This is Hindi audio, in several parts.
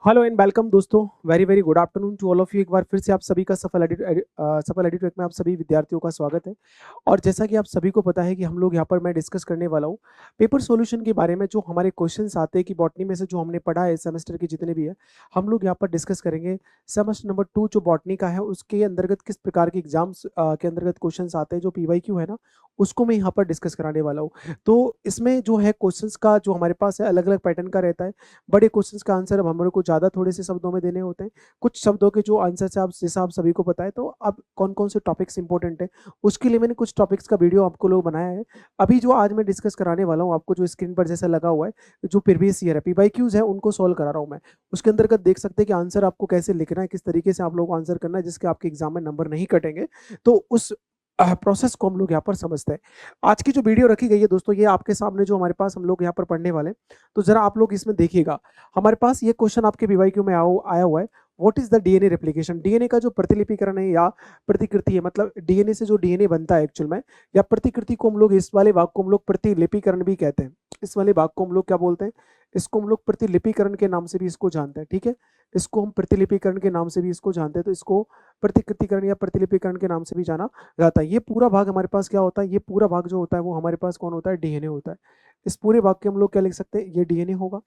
हेलो एंड वेलकम दोस्तों। Very very good afternoon to all of you. एक बार फिर से आप सभी का सफल एडिट में आप सभी विद्यार्थियों का स्वागत है। और जैसा कि आप सभी को पता है कि हम लोग यहाँ पर मैं डिस्कस करने वाला हूँ पेपर सॉल्यूशन के बारे में। जो हमारे क्वेश्चंस आते हैं कि बॉटनी में से जो हमने पढ़ा है सेमेस्टर के जितने भी है, हम लोग यहाँ पर डिस्कस करेंगे। सेमेस्टर नंबर 2 जो बॉटनी का है उसके अंतर्गत किस प्रकार के एग्जाम्स के अंतर्गत क्वेश्चन आते हैं, जो पीवाईक्यू है ना, उसको मैं यहाँ पर डिस्कस कराने वाला हूँ। तो इसमें जो है क्वेश्चंस का जो हमारे पास है अलग अलग पैटर्न का रहता है। बड़े क्वेश्चंस का आंसर अब हमारे को ज़्यादा थोड़े से शब्दों में देने होते हैं। कुछ शब्दों के जो आंसर से आप जैसा आप सभी को पता है, तो अब कौन कौन से टॉपिक्स इंपॉर्टेंट है उसके लिए मैंने कुछ टॉपिक्स का वीडियो आपको लोग बनाया है। अभी जो आज मैं डिस्कस कराने वाला हूँ आपको, जो स्क्रीन पर जैसा लगा हुआ है, जो प्रीवियस ईयर है पीवाईक्यूज है उनको सॉल्व करा रहा हूँ मैं। उसके अंतर्गत देख सकते हैं कि आंसर आपको कैसे लिखना है, किस तरीके से आप लोग आंसर करना है जिसके आपके एग्जाम में नंबर नहीं कटेंगे। तो उस प्रोसेस को हम लोग यहाँ पर समझते हैं। आज की जो वीडियो रखी गई है दोस्तों, ये आपके सामने जो हमारे पास हम लोग यहाँ पर पढ़ने वाले हैं, तो जरा आप लोग इसमें देखिएगा। हमारे पास ये क्वेश्चन आपके पीवाईक्यू में आया हुआ है। What is the DNA replication? DNA का जो प्रतिलिपिकरण है या प्रतिकृति है, मतलब डीएनए से जो डीएनए बनता है एक्चुअल में, या प्रतिकृति को हम लोग, इस वाले भाग को हम लोग प्रतिलिपिकरण भी कहते हैं। इस वाले भाग को हम लोग क्या बोलते हैं? इसको हम लोग प्रतिलिपिकरण के नाम से भी इसको जानते हैं। ठीक है, इसको हम प्रतिलिपिकरण के नाम से भी इसको जानते हैं। तो इसको प्रतिकृतिकरण या प्रतिलिपिकरण के नाम से भी जाना जाता है। ये पूरा भाग हमारे पास क्या होता है? ये पूरा भाग जो होता है वो हमारे पास कौन होता है? डीएनए होता है। इस पूरे भाग के हम लोग क्या लिख सकते हैं? ये डीएनए होगा।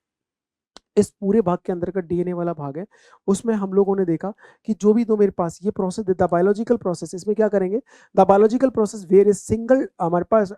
इस पूरे भाग के अंदर का डीएनए वाला भाग है, उसमें हम लोगों ने देखा कि जो भी तो मेरे पास ये प्रोसेस, द बायोलॉजिकल प्रोसेस, इसमें क्या करेंगे? The biological process where is single, हमारे पास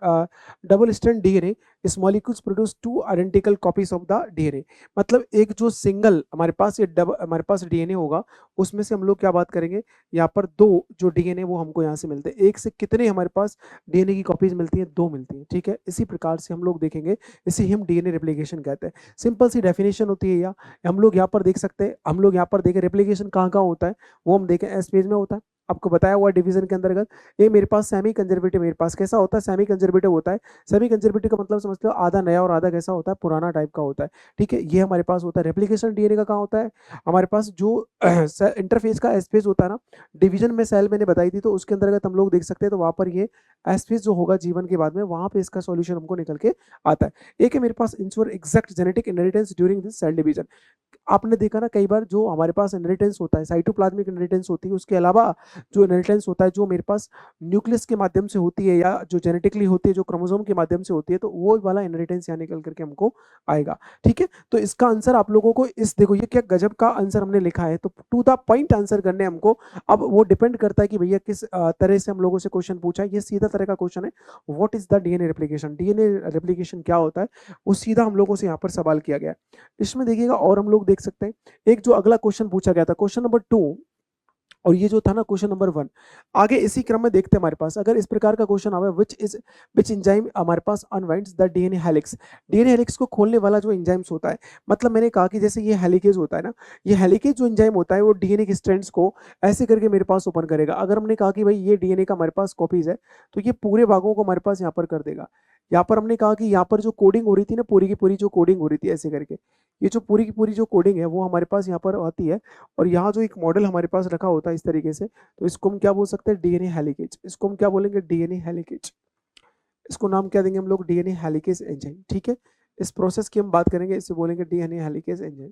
डबल स्ट्रैंड डीएनए इस molecules produce two identical copies of the DNA. मतलब एक जो सिंगल हमारे पास ये डबल हमारे पास डीएनए होगा, उसमें से हम लोग क्या बात करेंगे? यहाँ पर दो जो डीएनए वो हमको यहाँ से मिलते हैं। एक से कितने हमारे पास डीएनए की कॉपीज मिलती हैं? दो मिलती हैं। ठीक है, इसी प्रकार से हम लोग देखेंगे, इसे हम डीएनए रेप्लिकेशन कहते हैं। सिंपल सी डेफिनेशन होती है। या हम लोग यहाँ पर देख सकते हैं, हम लोग यहाँ पर देखें रेप्लिकेशन कहाँ कहाँ होता है, वो हम देखें एस पेज में होता है। आपको बताया हुआ डिवीजन के अंतर्गत ये मेरे पास सेमी कंजर्वेटिव, मेरे पास कैसा होता है? सेमी कंजर्वेटिव होता है। सेमी कंजर्वेटिव का मतलब समझते हो, आधा नया और आधा कैसा होता है? पुराना टाइप का होता है। ठीक है, ये हमारे पास होता है। रेप्लिकेशन डीएनए का कहाँ होता है? हमारे पास जो इंटरफेस का एस पेज होता है ना, डिवीजन में सेल मैंने बताई थी, तो उसके अंतर्गत हम लोग देख सकते हैं। तो वहां पर ये एस पेज जो होगा जीवन के बाद में, वहां पे इसका सॉल्यूशन हमको निकल के आता है। एक है मेरे पास ensure exact genetic inheritance during this cell division. आपने देखा ना, कई बार जो हमारे पास इनहेरिटेंस होता है, साइटोप्लाज्मिक इनहेरिटेंस होती है, उसके अलावा जो इनहेरिटेंस होता है जो मेरे पास न्यूक्लियस के माध्यम से होती है, या जो जेनेटिकली होती है, जो क्रोमोसोम के माध्यम से होती है, तो वो वाला इनहेरिटेंस यहाँ निकल करके हमको आएगा। ठीक है, तो इसका आंसर आप लोगों को, इस देखो ये क्या गजब का आंसर हमने लिखा है। तो टू द पॉइंट आंसर करने हमको, अब वो डिपेंड करता है कि भैया किस तरह से हम लोगों से क्वेश्चन पूछा है। ये सीधा तरह का क्वेश्चन है, what is the DNA replication? DNA replication क्या होता है, वो सीधा हम लोगों से यहाँ पर सवाल किया गया है। इसमें देखिएगा, और हम लोग देख सकते हैं एक जो अगला क्वेश्चन पूछा गया था, क्वेश्चन नंबर 2, और ये जो था ना क्वेश्चन नंबर 1, आगे इसी क्रम में देखते हैं। हमारे पास अगर इस प्रकार का क्वेश्चन आवे, विच एंजाइम हमारे पास unwinds the DNA helix. DNA helix को खोलने वाला जो एंजाइम्स होता है, मतलब मैंने कहा कि जैसे ये हेलिकेज होता है ना, ये हेलिकेज जो एंजाइम होता है वो डीएनए के स्ट्रैंड्स को ऐसे करके मेरे पास ओपन करेगा। अगर हमने कहा कि भाई ये डीएनए का हमारे पास कॉपीज है, तो ये पूरे भागों को हमारे पास यहाँ पर कर देगा। यहाँ पर हमने कहा कि यहाँ पर जो कोडिंग हो रही थी ना, पूरी की पूरी जो कोडिंग हो रही थी ऐसे करके, ये जो पूरी की पूरी जो कोडिंग है वो हमारे पास यहाँ पर आती है। और यहाँ जो एक मॉडल हमारे पास रखा होता है इस तरीके से, तो इसको हम क्या बोल सकते हैं? DNA helicase. इसको हम क्या बोलेंगे? DNA helicase. इसको नाम क्या देंगे हम लोग? DNA helicase enzyme. ठीक है, इस प्रोसेस की हम बात करेंगे, इसे बोलेंगे डीएनए हेलिकेज एंजाइम।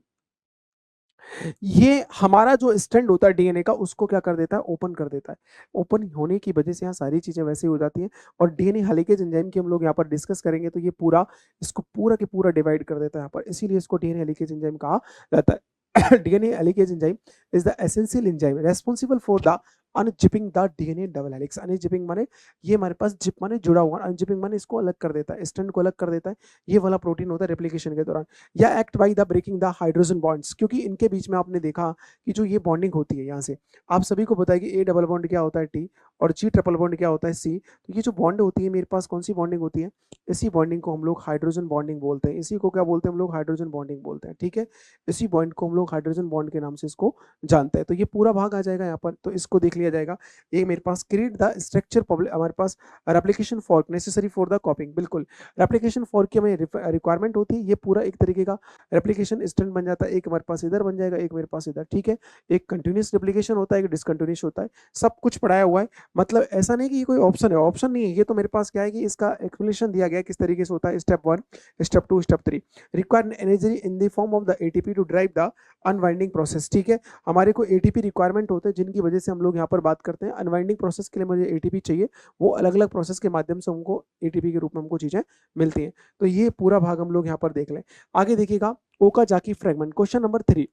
ये हमारा जो स्टैंड होता है डीएनए का, उसको क्या कर देता है? ओपन कर देता है। ओपन होने की वजह से यहाँ सारी चीजें वैसे ही हो जाती हैं। और डीएनए हेलिकेज एंजाइम की हम लोग यहाँ पर डिस्कस करेंगे, तो ये पूरा इसको पूरा के पूरा डिवाइड कर देता है यहाँ पर, इसीलिए इसको डीएनए हेलिकेज एंजाइम कहा जाता है। DNA helicase enzyme is the essential enzyme responsible for the unzipping the DNA double helix। unzipping माने ये हमारे पास जिप माने जुड़ा हुआ, unzipping माने इसको अलग कर देता है, स्ट्रैंड को अलग कर देता है। ये वाला प्रोटीन होता है रेप्लिकेशन के दौरान। या act by the breaking the hydrogen bonds, क्योंकि इनके बीच में आपने देखा कि जो ये बॉन्डिंग होती है यहाँ से, आप सभी को पता है कि ए डबल बॉन्ड क्या होता है टी, और जी ट्रिपल बॉन्ड क्या होता है सी। तो ये जो बॉन्ड होती है मेरे पास, कौन सी बॉन्डिंग होती है? इसी बॉन्डिंग को हम लोग हाइड्रोजन बॉन्डिंग बोलते हैं। इसी को क्या बोलते हैं हम लोग? हाइड्रोजन बॉन्डिंग बोलते हैं। ठीक है, इसी बॉन्ड को हम लोग हाइड्रोजन बॉन्ड के नाम से इसको जानते हैं। तो ये पूरा भाग आ जाएगा यहाँ पर, तो इसको देख लिया जाएगा। ये मेरे पास क्रिएट द स्ट्रक्चर हमारे पास replication fork necessary for the copying, बिल्कुल रेप्लिकेशन फॉर्क की हमें रिक्वायरमेंट होती है। ये पूरा एक तरीके का रेप्लिकेशन स्टैंड बन जाता है, एक हमारे पास इधर बन जाएगा, एक मेरे पास इधर, ठीक है। एक कंटिन्यूस रेप्लिकेशन होता है, एक डिसकंटिन्यूस होता है, सब कुछ पढ़ाया हुआ है। मतलब ऐसा नहीं कि ये कोई ऑप्शन है, ऑप्शन नहीं है, ये तो मेरे पास क्या है कि इसका एक्सप्लेनेशन दिया गया है किस तरीके से होता है, step 1, step 2, step 3। Require energy in the form of the ATP to drive the unwinding process, ठीक है। हमारे को एटीपी रिक्वायरमेंट होते हैं जिनकी वजह से हम लोग यहाँ पर बात करते हैं। अनवाइंडिंग प्रोसेस के लिए मुझे एटीपी चाहिए, वो अलग अलग प्रोसेस के माध्यम से हमको एटीपी के रूप में हमको चीजें मिलती हैं। तो ये पूरा भाग हम लोग यहाँ पर देख लें। आगे देखिएगा ओकाजाकी फ्रेगमेंट, क्वेश्चन नंबर 3।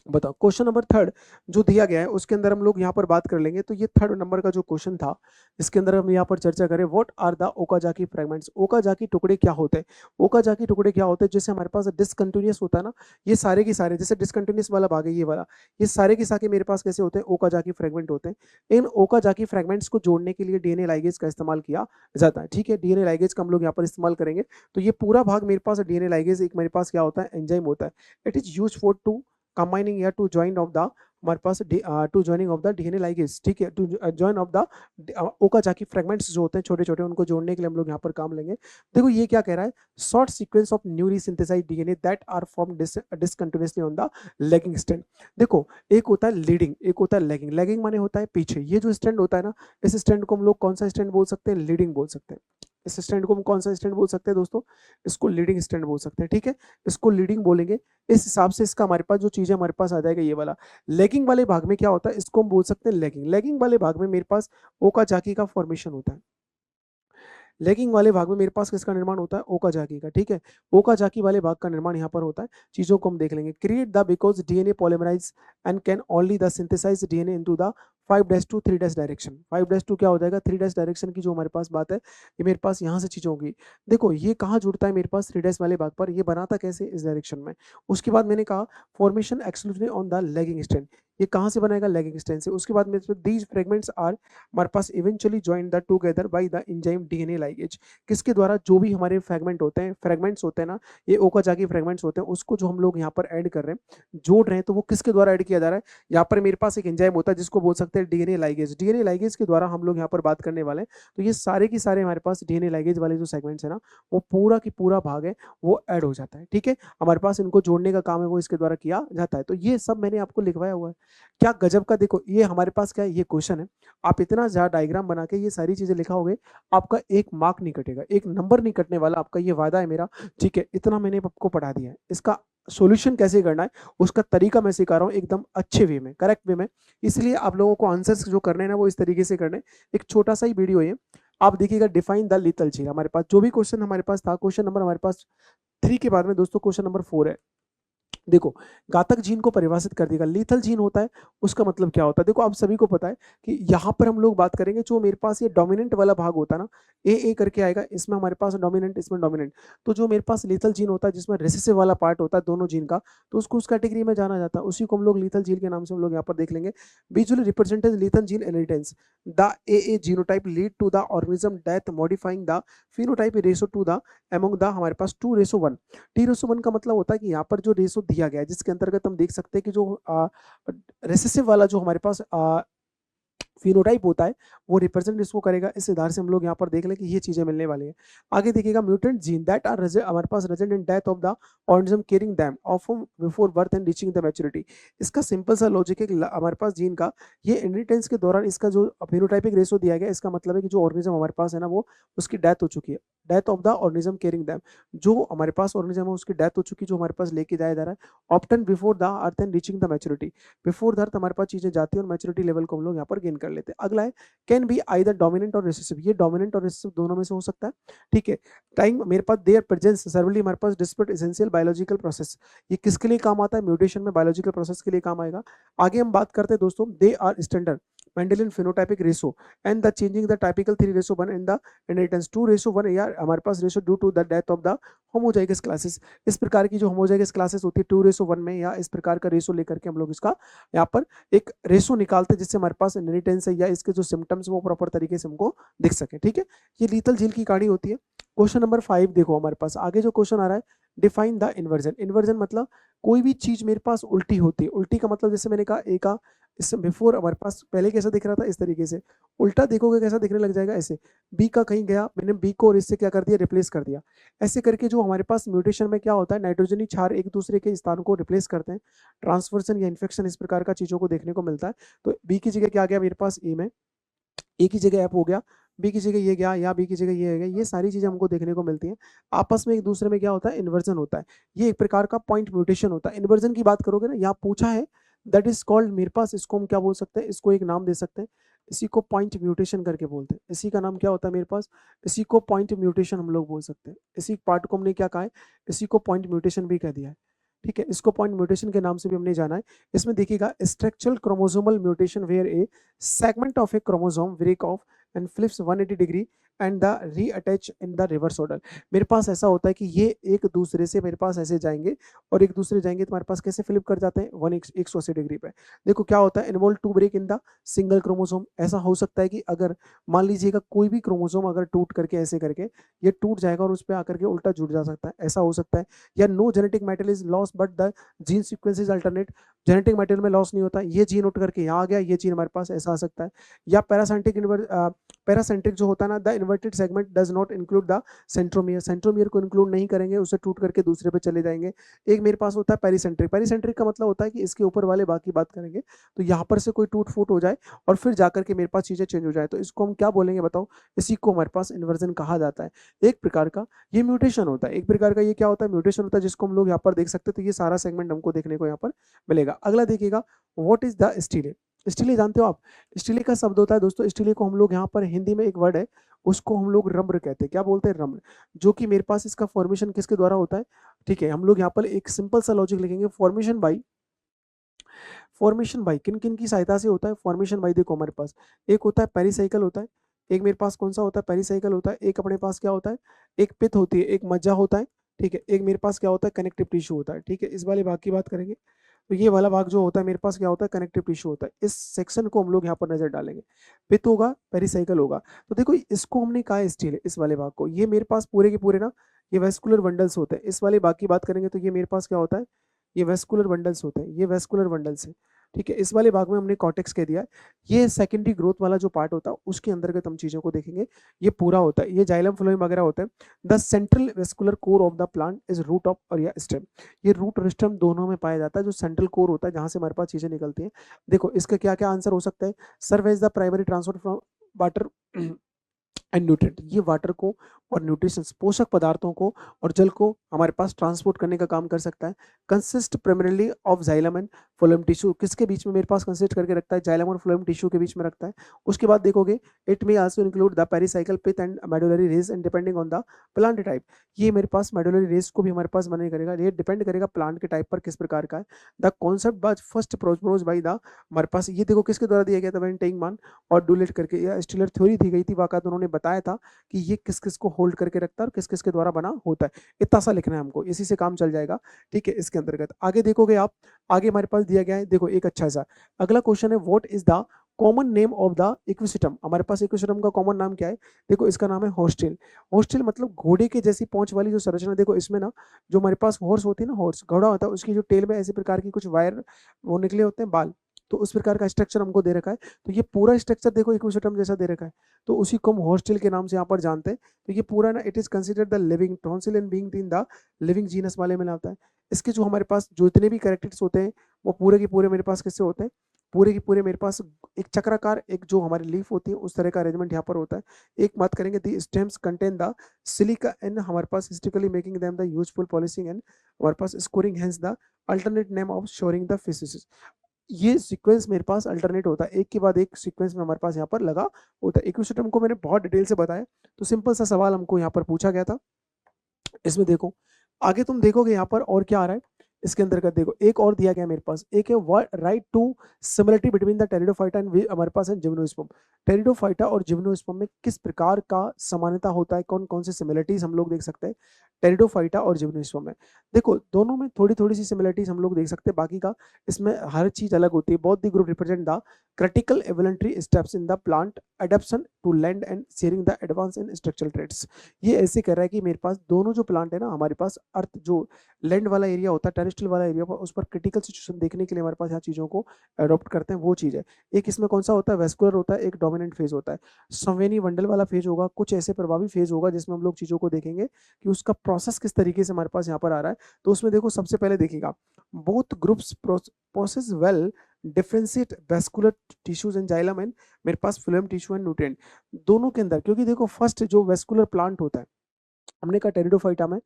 बताओ क्वेश्चन नंबर 3 जो दिया गया है उसके अंदर हम लोग यहाँ पर बात कर लेंगे। तो ये 3rd नंबर का जो क्वेश्चन था, इसके अंदर हम यहाँ पर चर्चा करें, what are the Okazaki fragments. Okazaki टुकड़े क्या होते हैं? ओकाजाकी टुकड़े क्या होते हैं? जैसे हमारे पास डिसकंटिन्यूअस होता है ना, ये सारे के सारे, जैसे डिसकंटिन्यूअस वाला भाग है ये वाला, ये सारे के सारे मेरे पास कैसे होते हैं? ओकाजाकी फ्रेगमेंट होते हैं। इन ओकाजाकी फ्रेगमेंट्स को जोड़ने के लिए डीएनए लाइगेज का इस्तेमाल किया जाता है, ठीक है। डीएनए लाइगेज का हम लोग यहाँ पर इस्तेमाल करेंगे। तो ये पूरा भाग मेरे पास डीएनए लाइगेज एक मेरे पास क्या होता है? एंजाइम होता है। It is use for to combining या टू ज्वाइन ऑफ द हमारे पास to joining of the DNA ligase, ठीक है। To join of the Okazaki fragments जो होते हैं छोटे छोटे, उनको जोड़ने के लिए हम लोग यहाँ पर काम लेंगे। देखो ये क्या कह रहा है, short sequence of newly synthesised DNA that are form discontinuously on the lagging strand. देखो एक होता है लीडिंग, एक होता है लैगिंग। लैगिंग माने होता है पीछे, ये जो स्ट्रैंड होता है ना, इस स्ट्रैंड को हम लोग कौन सा स्ट्रैंड बोल सकते हैं? लीडिंग बोल सकते हैं। इस स्टैंड को हम कौन सा स्टैंड बोल सकते हैं दोस्तों? इसको लीडिंग स्टैंड बोल सकते हैं, ठीक है। इसको लीडिंग बोलेंगे, इस हिसाब से इसका हमारे पास जो चीज है हमारे पास आ जाएगा ये वाला। लेगिंग वाले भाग में क्या होता है? इसको हम बोल सकते हैं लेगिंग। लेगिंग वाले भाग में मेरे पास ओकाजाकी का फॉर्मेशन होता है। लेगिंग वाले भाग में मेरे पास किसका निर्माण होता है? ओकाजाकी का, ठीक है। ओकाजाकी वाले भाग का निर्माण यहाँ पर होता है। चीजों को हम देख लेंगे। Create the because DNA polymerase and can only the synthesise DNA into the 5' to 3' direction. 5' to क्या हो जाएगा? 3' डायरेक्शन की जो हमारे पास बात है, ये मेरे पास यहाँ से चीजें होंगी। देखो ये कहाँ जुड़ता है मेरे पास? 3' वाले भाग पर। ये बनाता कैसे? इस डायरेक्शन में। उसके बाद मैंने कहा formation exclusively on the lagging strand. ये कहाँ से बनेगा? लेगिंग स्ट्रैंड से। उसके बाद मेरे दीज फ्रेगमेंट्स आर हमारे पास eventually joined the together by the enzyme DNA ligase. किसके द्वारा? जो भी हमारे फ्रेगमेंट होते हैं, फ्रेगमेंट्स होते हैं ना, ये ओकाजाकी फ्रेगमेंट्स होते हैं, उसको जो हम लोग यहाँ पर ऐड कर रहे हैं, जोड़ रहे हैं, तो वो किसके द्वारा ऐड किया जा रहा है? यहाँ पर मेरे पास एक एंजाइम होता है जिसको बोल सकते हैं डीएनए लाइगेज। डीएनए लाइगेज के द्वारा हम लोग यहाँ पर बात करने वाले हैं। तो ये सारे के सारे हमारे पास डीएनए लाइगेज वाले जो सेगमेंट्स है ना, वो पूरा की पूरा भाग है वो ऐड हो जाता है, ठीक है। हमारे पास इनको जोड़ने का काम है वो इसके द्वारा किया जाता है। तो ये सब मैंने आपको लिखवाया हुआ है। क्या गजब का! देखो ये हमारे पास क्या है, ये क्वेश्चन है। आप इतना ज्यादा डायग्राम बना के ये सारी चीजें लिखा होगे, आपका एक मार्क नहीं कटेगा, एक नंबर नहीं कटने वाला, आपका ये वादा है मेरा, ठीक है। इतना मैंने आपको पढ़ा दिया है। इसका सॉल्यूशन कैसे करना है उसका तरीका मैं सिखा रहा हूँ, एकदम अच्छे वे में, करेक्ट वे में। इसलिए आप लोगों को आंसर्स जो करने हैं ना वो इस तरीके से करने। एक छोटा सा ही वीडियो है, आप देखिएगा। डिफाइन द लीथल चीन, हमारे पास जो भी क्वेश्चन हमारे पास था, क्वेश्चन नंबर हमारे पास 3 के बाद में दोस्तों क्वेश्चन नंबर 4 है। देखो घातक जीन को परिभाषित कर देगा। लीथल जीन होता है, उसका मतलब क्या होता है? देखो आप सभी को पता है कि यहाँ पर हम लोग बात करेंगे जो मेरे पास ये डोमिनेंट वाला भाग होता है ना, ए करके आएगा, इसमें हमारे पास डोमिनेंट, इसमें डोमिनेंट। तो जो मेरे पास लीथल जीन होता है जिसमें रेसेसिव वाला पार्ट होता है दोनों जीन का, तो उसको उस कैटेगरी में जाना जाता है, उसी को हम लोग लीथल जीन के नाम से हम लोग यहाँ पर देख लेंगे। Visually represented lethal gene inheritance the a genotype lead to the organism death modifying the phenotype ratio to the among the हमारे पास 2:1। 2:1 का मतलब होता है कि यहाँ पर जो रेशो दिया गया है, जिसके अंतर्गत हम देख सकते हैं कि जो रेसेसिव वाला जो हमारे पास फिनोटाइप होता है वो रिप्रेजेंट इसको करेगा। इस आधार से हम लोग यहाँ पर देख लें कि ये चीजें मिलने वाली है। आगे देखिएगा म्यूटेंट जीन दैट आर हमारे पास result in death of the organism carrying them often before birth and reaching the maturity. इसका सिंपल सा लॉजिक है हमारे पास जीन का, ये इनहेरिटेंस के दौरान इसका जो फिनोटाइपिक रेशो दिया गया, इसका मतलब है कि जो ऑर्गेनिज्म हमारे पास है ना, वो उसकी डेथ हो चुकी है। Death of the organism carrying them, जो हमारे पास ऑर्गेनिज्म है उसकी डेथ हो चुकी, जो हमारे पास लेके जाया जा रहा है। Often before the earth and reaching the maturity, before the earth हमारे पास चीजें जाती है और मैच्योरिटी लेवल को हम लोग यहाँ पर गेन कर लेते हैं। अगला है कैन बी आइदर डोमिनेंट और रिसेसिव, ये डोमिनेंट और रिसेसिव दोनों में से हो सकता है, ठीक है। टाइम मेरे पास देयर प्रेजेंस सर्वली हमारे पास डिस्प्यूट एसेंशियल बायोलॉजिकल प्रोसेस, ये किसके लिए काम आता है? म्यूटेशन में बायोलॉजिकल प्रोसेस के लिए काम आएगा। आगे हम बात करते हैं दोस्तों, they are standard Mendelian phenotypic ratio and the changing the typical 3:1 in the inheritance 2:1 या हमारे पास ratio due to the death of the homozygous classes. इस प्रकार की जो होमोजाइगस क्लासेस होती है 2:1 में, या इस प्रकार का रेशो लेकर के हम लोग इसका यहाँ पर एक रेशो निकालते हैं जिससे हमारे पास इनहेरिटेंस है या इसके जो सिम्टम्स वो प्रॉपर तरीके से हमको दिख सके, ठीक है। ये लीथल जीन की कहानी होती है। क्वेश्चन नंबर 5 देखो हमारे पास आगे जो क्वेश्चन आ रहा है, डिफाइन द इन्वर्जन। इन्वर्जन मतलब कोई भी चीज मेरे पास उल्टी होती है। उल्टी का मतलब जैसे मैंने कहा ए का इस बिफोर हमारे पास पहले कैसा दिख रहा था, इस तरीके से। उल्टा देखोगे कैसा दिखने लग जाएगा, ऐसे। बी का कहीं गया, मैंने बी को और इससे क्या कर दिया, रिप्लेस कर दिया। ऐसे करके जो हमारे पास म्यूटेशन में क्या होता है, नाइट्रोजनी क्षार एक दूसरे के स्थान को रिप्लेस करते हैं, ट्रांसफर्सन या इन्फेक्शन इस प्रकार का चीजों को देखने को मिलता है। तो बी की जगह क्या आ गया मेरे पास, ए में, ए की जगह एफ हो गया, बी की जगह ये गया, या बी की जगह ये हो गया। ये सारी चीजें हमको देखने को मिलती हैं। आपस में एक दूसरे में क्या होता है, इन्वर्जन होता है। ये एक प्रकार का पॉइंट म्यूटेशन होता है। इन्वर्जन की बात करोगे ना, यहाँ पूछा है, दैट इज कॉल्ड, मेरे पास इसको हम क्या बोल सकते हैं, इसको एक नाम दे सकते हैं, इसी को पॉइंट म्यूटेशन करके बोलते हैं। इसी का नाम क्या होता है मेरे पास, इसी को पॉइंट म्यूटेशन हम लोग बोल सकते हैं। इसी पार्ट को हमने क्या कहा है, इसी को पॉइंट म्यूटेशन भी कह दिया है। ठीक है, इसको पॉइंट म्यूटेशन के नाम से भी हमने जाना है। इसमें देखिएगा, structural chromosomal mutation where a segment of a chromosome break off and flips 180 degree and the reattach in the reverse order. मेरे पास ऐसा होता है कि ये एक दूसरे से मेरे पास ऐसे जाएंगे और एक दूसरे जाएंगे, तुम्हारे पास कैसे फ्लिप कर जाते हैं, 180 डिग्री पे। देखो क्या होता है, involve two break in the single chromosome. ऐसा हो सकता है कि अगर मान लीजिएगा कोई भी क्रोमोसोम अगर टूट करके ऐसे करके ये टूट जाएगा और उस पर आकर के उल्टा जुड़ जा सकता है, ऐसा हो सकता है। या no genetic material is loss but the gene sequence is alternate, genetic material में लॉस नहीं होता, ये जीन उठ करके यहाँ आ गया, ये जीन हमारे पास, ऐसा आ सकता है। या पैरासेंट्रिक जो होता है ना, the inverted segment does not include the centromere, centromere को इंक्लूड नहीं करेंगे, उसे टूट करके दूसरे पे चले जाएंगे। एक मेरे पास होता है पेरिसेंट्रिक, पेरिसेंट्रिक का मतलब होता है कि इसके ऊपर वाले बाकी बात करेंगे, तो यहाँ पर से कोई टूट फूट हो जाए और फिर जाकर के मेरे पास चीजें चेंज हो जाए, तो इसको हम क्या बोलेंगे बताओ, इसी को हमारे पास इन्वर्जन कहा जाता है। एक प्रकार का ये म्यूटेशन होता है, एक प्रकार का ये क्या होता है, म्यूटेशन होता है, जिसको हम लोग यहाँ पर देख सकते हैं। तो ये सारा सेगमेंट हमको देखने को यहाँ पर मिलेगा। अगला देखिएगा, व्हाट इज द स्टीले। स्टीले जानते हो आप, स्टीले का शब्द होता है दोस्तों, स्टीले को हम लोग यहाँ पर हिंदी में एक वर्ड है, उसको हम लोग रम्र कहते हैं। क्या बोलते हैं, रम्र। जो कि मेरे पास इसका फॉर्मेशन किसके द्वारा होता है, ठीक है, हम लोग यहाँ पर एक सिंपल सा लॉजिक लिखेंगे, फॉर्मेशन बाई किन किन की सहायता से होता है, फॉर्मेशन बाई। देखो हमारे पास एक होता है पेरिसाइकिल होता है, एक मेरे पास कौन सा होता है, पेरिसाइकिल होता है। एक अपने पास क्या होता है, एक पिथ होती है, एक मज्जा होता है, ठीक है। एक मेरे पास क्या होता है, कनेक्टिव टिश्यू होता है, ठीक है। इस वाले भाग की बात करेंगे तो ये वाला भाग जो होता है मेरे पास क्या होता है, कनेक्टिव टिश्यू होता है। इस सेक्शन को हम लोग यहाँ पर नजर डालेंगे, पित्त होगा, पेरिसाइकिल होगा। तो देखो इसको हमने कहा स्टील है, इस वाले भाग को, ये मेरे पास पूरे के पूरे ना ये वेस्कुलर बंडल्स होते हैं। इस वाले भाग की बात करेंगे तो ये मेरे पास क्या होता है, ये वेस्कुलर बंडल्स होते हैं, ये वेस्कुलर बंडल्स है, ठीक है। इस वाले भाग में हमने कॉर्टेक्स कह दिया है। ये सेकेंडरी ग्रोथ वाला जो पार्ट होता है उसके अंतर्गत हम चीजों को देखेंगे। ये पूरा होता है, ये जाइलम फ्लोएम वगैरह होता है। The central vascular core of the plant is root of और या स्टेम। ये रूट और स्टेम दोनों में पाया जाता है। जो सेंट्रल कोर होता है जहां से हमारे पास चीजें निकलती हैं, देखो इसका क्या क्या आंसर हो सकता है, serve as the primary transport from water and nutrient. ये वाटर को और न्यूट्रिशंस पोषक पदार्थों को और जल को हमारे पास ट्रांसपोर्ट करने का काम कर सकता है। Consist primarily of xylem and phloem tissue, किसके बीच में मेरे पास कंसिस्ट करके रखता है, जाइलम और फ्लोएम टिश्यू के बीच में रखता है। उसके बाद देखोगे it may also include the pericycle pith and medullary rays and depending on the plant type. ये मेरे पास मेडुलरी रेज को भी हमारे पास मना करेगा, ये डिपेंड करेगा प्लांट के टाइप पर किस प्रकार का है। The concept was first proposed by the, हमारे पास ये देखो किसके द्वारा दिया गया था, वेन टेइंगमान और डुलेट करके, या स्टीलर थ्योरी दी गई थी, वाकई उन्होंने बताया था कि ये किस किस को होल्ड करके रखता है और किस किस के द्वारा बना होता है। इतना सा लिखना है हमको, इसी से काम चल जाएगा, ठीक है। इसके अंतर्गत आगे देखोगे आप, आगे हमारे पास दिया गया है, देखो एक अच्छा सा अगला क्वेश्चन है, what is the common name of the equisetum. हमारे पास इक्विसिटम का कॉमन नाम क्या है, देखो इसका नाम है हॉर्सटेल। हॉर्सटेल मतलब घोड़े के जैसी पहुंच वाली जो संरचना, देखो इसमें ना जो हमारे पास हॉर्स होती है ना, हॉर्स घोड़ा होता है, उसकी जो टेल में ऐसे प्रकार की कुछ वायर वो निकले होते हैं, बाल, तो उस प्रकार का स्ट्रक्चर हमको दे रखा है। तो ये पूरा स्ट्रक्चर देखो इक्विसिटम जैसा दे रखा है, तो उसी को हम हॉर्सटेल के नाम से यहाँ पर जानते हैं। तो ये पूरा ना, it is considered the living tonsil and being in the living genus वाले में आता है। इसके जो हमारे पास जो इतने भी कैरेक्टर्स होते हैं वो पूरे के पूरे मेरे पास किससे होते हैं, पूरे के पूरे मेरे पास एक चक्राकार, एक जो हमारी लीफ होती है उस तरह का अरेंजमेंट यहाँ पर होता है। एक बात करेंगे, the stems contain the silica and हमारे पास historically making them the useful polishing and हमारे पास scouring hence the alternate name of shoring the fishes. ये सीक्वेंस मेरे पास अल्टरनेट होता है, एक के बाद एक सीक्वेंस में हमारे पास यहाँ पर लगा होता है। इक्विसिटम को मैंने बहुत डिटेल से बताया, तो सिंपल सा सवाल हमको यहाँ पर पूछा गया था। इसमें देखो आगे तुम देखोगे यहाँ पर और क्या आ रहा है, इसके अंतर्गत देखो एक और दिया गया मेरे पास, एक है right to similarity between the Pteridophyta and हमारे पास है जिम्नोस्पर्म। टेरिडोफाइटा और जिम्नोस्पर्म में किस प्रकार का समानता होता है, कौन कौन से सिमिलरिटीज हम लोग देख सकते हैं टेरिडोफाइटा और जिम्नोस्पर्म में। देखो दोनों में थोड़ी थोड़ी सी सिमिलरिटीज हम लोग देख सकते हैं, बाकी का इसमें हर चीज अलग होती है। Both the group represent the critical evolutionary steps in the plant adaptation to land and sharing the advance in structural traits. ये ऐसे कर रहा है कि मेरे पास दोनों जो प्लांट है ना, हमारे पास अर्थ जो लैंड वाला एरिया होता है, टेरेस्ट्रियल वाला एरिया, उस पर क्रिटिकल सिचुएशन देखने के लिए हमारे पास यहाँ चीज़ों को अडॉप्ट करते हैं, वो चीज़ है। एक इसमें कौन सा होता है, वेस्कुलर होता है, एक डोमिनेंट फेज होता है। संवेनी मंडल वाला फेज होगा, कुछ ऐसे प्रभावी फेज होगा जिसमें हम लोग चीज़ों को देखेंगे कि उसका प्रोसेस किस तरीके से हमारे पास यहाँ पर आ रहा है। तो उसमें देखो सबसे पहले देखिएगा, both groups process well differentiate vascular tissues and xylem and मेरे पास फ्लोएम टिश्यू एंड न्यूट्रिएंट दोनों के अंदर। क्योंकि देखो फर्स्ट जो वेस्कुलर प्लांट होता है, हमने कहा टेरिडोफाइटा में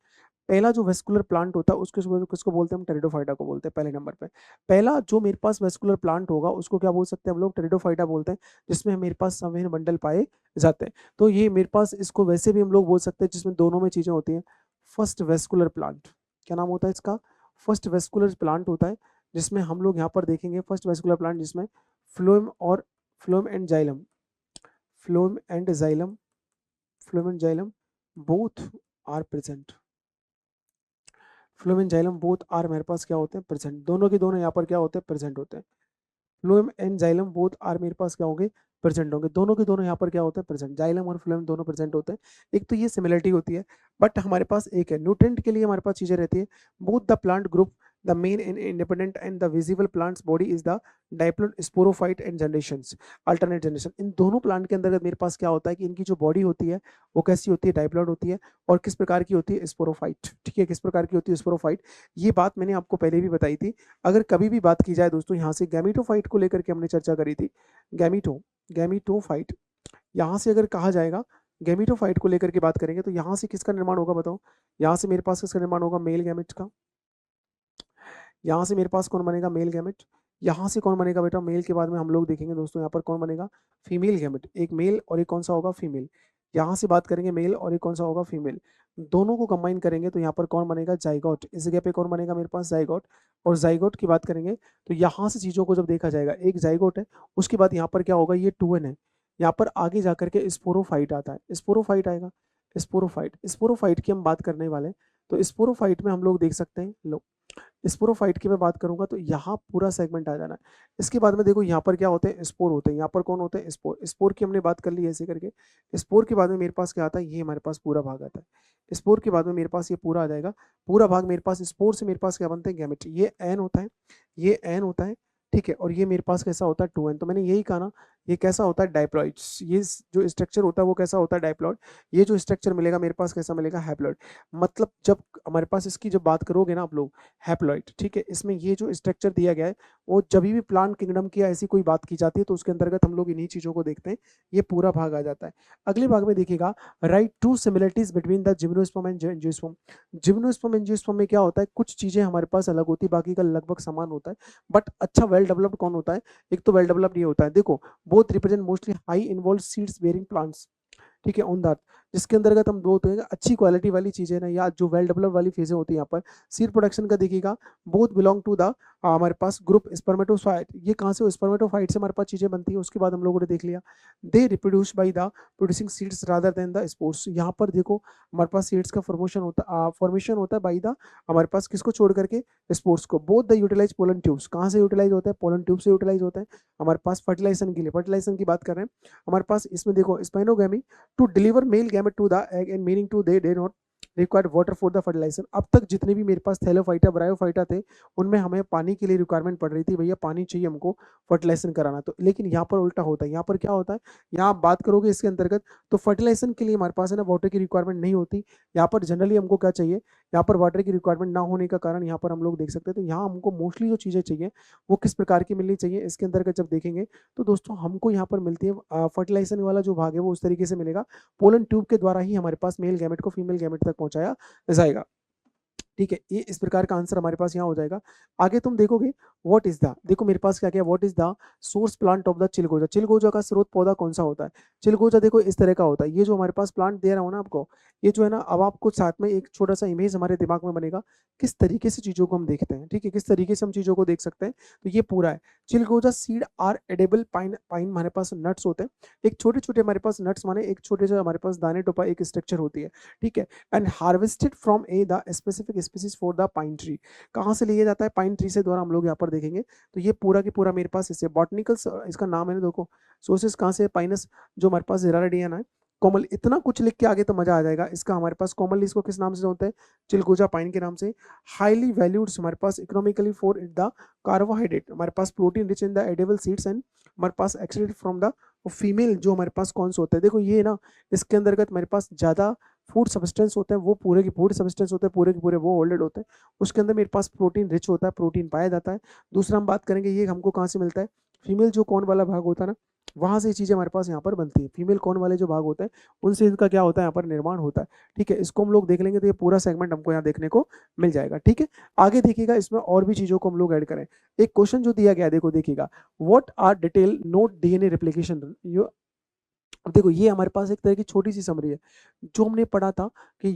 पहला जो वेस्कुलर प्लांट होता है उसको किसको बोलते हैं, हम टेरिडोफाइटा को बोलते हैं पहले नंबर पे। पहला जो मेरे पास वेस्कुलर प्लांट होगा उसको क्या बोल सकते हैं हम लोग, टेरिडोफाइटा बोलते हैं, जिसमें मेरे पास संवहन मंडल पाए जाते हैं। तो ये मेरे पास इसको वैसे भी हम लोग बोल सकते हैं जिसमें दोनों में चीजें होती हैं। फर्स्ट वेस्कुलर प्लांट क्या नाम होता है इसका, फर्स्ट वेस्कुलर प्लांट होता है, जिसमें हम लोग यहाँ पर देखेंगे फर्स्ट वेस्कुलर प्लांट जिसमें फ्लोएम और phloem and xylem, phloem and xylem, phloem and xylem both are present. Phloem and xylem both are मेरे पास क्या होते हैं, प्रेजेंट। दोनों के दोनों यहाँ पर क्या होते हैं, प्रेजेंट होते हैं। Phloem and xylem both are मेरे पास क्या होंगे, प्रेजेंट होंगे। दोनों के दोनों यहाँ पर क्या होते हैं, प्रेजेंट। जाइलम और फ्लोएम दोनों प्रेजेंट होते हैं। एक तो ये सिमिलरिटी होती है, बट हमारे पास एक है न्यूट्रिएंट के लिए हमारे पास चीजें रहती है। Both the plant group the main and independent and the visible plant's body is the diplode sporophyte and generations alternate generation। इन दोनों प्लांट के अंतर्गत मेरे पास क्या होता है कि इनकी जो बॉडी होती है वो कैसी होती है, डाइप्लॉइड होती है, और किस प्रकार की होती है, स्पोरोफाइट। ठीक है, किस प्रकार की होती है, स्पोरोफाइट। ये बात मैंने आपको पहले भी बताई थी। अगर कभी भी बात की जाए दोस्तों, यहाँ से गैमीटोफाइट को लेकर के हमने चर्चा करी थी, गैमीटोफाइट, यहाँ से अगर कहा जाएगा गैमीटोफाइट को लेकर के बात करेंगे तो यहाँ से किसका निर्माण होगा बताओ, यहाँ से मेरे पास किसका निर्माण होगा, मेल गैमेट का। यहाँ से मेरे पास कौन बनेगा, मेल गैमेट। यहाँ से कौन बनेगा बेटा, मेल के बाद में हम लोग देखेंगे दोस्तों यहाँ पर कौन बनेगा, फीमेल गैमेट। एक मेल और एक कौन सा होगा, फीमेल। यहाँ से बात करेंगे मेल और एक कौन सा होगा, फीमेल। दोनों को कंबाइन करेंगे तो यहाँ पर कौन बनेगा, जाइगोट। इस जगह पे कौन बनेगा मेरे पास, जाइगोट। और जाइगोट की बात करेंगे तो यहाँ से चीजों को जब देखा जाएगा, एक जाइगोट है, उसके बाद यहाँ पर क्या होगा, ये 2n है। यहाँ पर आगे जाकर के स्पोरोफाइट आता है, स्पोरोफाइट आएगा, स्पोरोफाइट। स्पोरोफाइट की हम बात करने वाले हैं। तो स्पोरोफाइट में हम लोग देख सकते हैं, लो स्पोरोफाइट की मैं बात करूंगा तो यहाँ पूरा सेगमेंट आ जाना है। इसके बाद में देखो यहाँ पर क्या होते हैं, स्पोर होते हैं। यहाँ पर कौन होते हैं, स्पोर। स्पोर की हमने बात कर ली ऐसे करके। स्पोर के बाद में मेरे पास क्या आता है, ये हमारे पास पूरा भाग आता है। स्पोर के बाद में मेरे पास ये पूरा आ जाएगा, पूरा भाग मेरे पास। स्पोर से मेरे पास क्या बनते हैं, गैमेट। ये एन होता है, ये एन होता है, ठीक है। और ये मेरे पास कैसा होता है, 2n। तो मैंने यही कहा ना, ये कैसा होता है, डाइप्लॉइड्स। ये जो स्ट्रक्चर होता है वो कैसा होता है, डाइप्लॉइड। ये जो स्ट्रक्चर मिलेगा मेरे पास कैसा मिलेगा, हैप्लॉइड। मतलब जब हमारे पास इसकी जब बात करोगे ना आप लोग, हैप्लॉइड, ठीक है। इसमें ये जो स्ट्रक्चर दिया गया है वो जब भी प्लांट किंगडम की ऐसी कोई बात की जाती है तो उसके अंतर्गत हम लोग इन्हीं चीजों को देखते हैं। ये पूरा भाग आ जाता है। अगले भाग में देखिएगा, right to similarities between the gymnosperm and angiosperm. Gymnosperm angiosperm में क्या होता है, कुछ चीजें हमारे पास अलग होती है, बाकी का लगभग समान होता है। बट अच्छा वेल डेवलप्ड कौन होता है, एक तो वेल डेवलप्ड ये होता है, देखो both represent mostly high involve seeds bearing plants, ठीक है, ऑन दैट। जिसके अंतर्गत हम दो अच्छी क्वालिटी वाली चीजें ना, या जो वेल डेवलप वाली फेजें होती है यहाँ पर सीड प्रोडक्शन का देखिएगा, बोथ बिलोंग टू द हमारे पास ग्रुप स्पर्मेटोफाइट। ये कहाँ से, स्पर्मेटोफाइट से हमारे पास चीजें बनती है। उसके बाद हम लोगों ने देख लिया, they reproduce by the producing seeds rather than the spores. यहाँ पर देखो हमारे पास सीड्स का फॉर्मेशन होता है बाई द हमारे पास किसको छोड़ करके, स्पोर्स को। Both the utilize pollen tubes, कहाँ से यूटिलाइज होता है, पोलन ट्यूब से यूटिलाइज होता है हमारे पास फर्टिलाइजेशन के लिए। फर्टिलाइजेशन की बात कर रहे हैं हमारे पास, इसमें देखो siphonogamy to deliver male gamete to the egg and meaning to they not required water for the fertilisation. अब तक जितने भी मेरे पास थैलोफाइटा ब्रायोफाइटा थे उनमें हमें पानी के लिए रिक्वायरमेंट पड़ रही थी, भैया पानी चाहिए हमको फर्टिलाइजेशन कराना। तो लेकिन यहाँ पर उल्टा होता है, यहाँ पर क्या होता है, यहाँ आप बात करोगे इसके अंतर्गत तो फर्टिलाइजेशन के लिए हमारे पास है ना वाटर की रिक्वायरमेंट नहीं होती। यहाँ पर जनरली हमको क्या चाहिए, यहाँ पर वाटर की रिक्वायरमेंट ना होने का कारण यहाँ पर हम लोग देख सकते हैं। तो यहाँ हमको मोस्टली जो चीजें चाहिए वो किस प्रकार की मिलनी चाहिए, इसके अंतर्गत जब देखेंगे तो दोस्तों हमको यहाँ पर मिलती है फर्टिलाइजेशन वाला जो भाग है वो उस तरीके से मिलेगा, पोलन ट्यूब के द्वारा ही हमारे पास मेल गैमेट को फीमेल गैमेट तक पहुंचाया जाएगा। ठीक है, ये इस प्रकार का आंसर हमारे पास यहाँ हो जाएगा। आगे तुम देखोगे व्हाट इज द, देखो मेरे पास क्या क्या, what is the source plant of the चिलगोजा। चिलगोजा का स्रोत पौधा कौन सा होता है, चिलगोजा देखो इस तरह का होता है। ये जो हमारे पास प्लांट दे रहा हूँ ना आपको, ये जो है ना, अब आपको साथ में एक छोटा सा इमेज हमारे दिमाग में बनेगा किस तरीके से चीजों को हम देखते हैं। ठीक है, किस तरीके से हम चीजों को देख सकते हैं। तो ये पूरा है, चिलगोजा seed are edible pine pine हमारे पास नट्स होते हैं, एक छोटे छोटे हमारे पास नट्स माने एक छोटे से हमारे पास दाने टोपा एक स्ट्रक्चर होती है, ठीक है। And harvested from A the specific species for the pine tree, कहाँ से लिया जाता है, पाइन ट्री से द्वारा हम लोग यहाँ पर देखेंगे। तो ये पूरा की पूरा मेरे पास इससे बॉटनिकल इसका नाम है ना, देखो सोर्सेस कहाँ से, पाइनस जो हमारे पास जिरालिडियना है। कोमल, इतना कुछ लिख के आगे तो मजा आ जाएगा। इसका हमारे पास कोमल इसको किस नाम से होता है, चिलगोजा पाइन के नाम से। हाईली वैल्यूड हमारे पास इकोनॉमिकली फॉर द कार्बोहाइड्रेट, हमारे पास protein rich in the edible seeds and हमारे पास एक्सट्रैक्टेड फ्रॉम द फीमेल जो हमारे पास कौन से होते हैं, देखो ये ना इसके अंतर्गत हमारे पास ज्यादा फूड सब्सटेंस होते हैं, वो पूरे के फूड सब्सटेंस होते हैं, पूरे के पूरे वो होल्डेड होते हैं। उसके अंदर मेरे पास प्रोटीन रिच होता है, प्रोटीन पाया जाता है। दूसरा हम बात करेंगे ये हमको कहाँ से मिलता है, फीमेल जो कौन वाला भाग होता है ना, वहां से ये चीजें हमारे पास यहाँ पर बनती है। फीमेल कौन वाले जो भाग होते हैं उनसे इनका क्या होता है यहाँ पर निर्माण होता है, ठीक है। इसको हम लोग देख लेंगे तो ये पूरा सेगमेंट हमको यहाँ देखने को मिल जाएगा, ठीक है। आगे देखिएगा इसमें और भी चीजों को हम लोग ऐड करें। एक क्वेश्चन जो दिया गया है, देखो देखिएगा, what are detail note DNA replication. अब देखो ये हमारे पास एक तरह की छोटी सी समरी है जो हमने पढ़ा था कि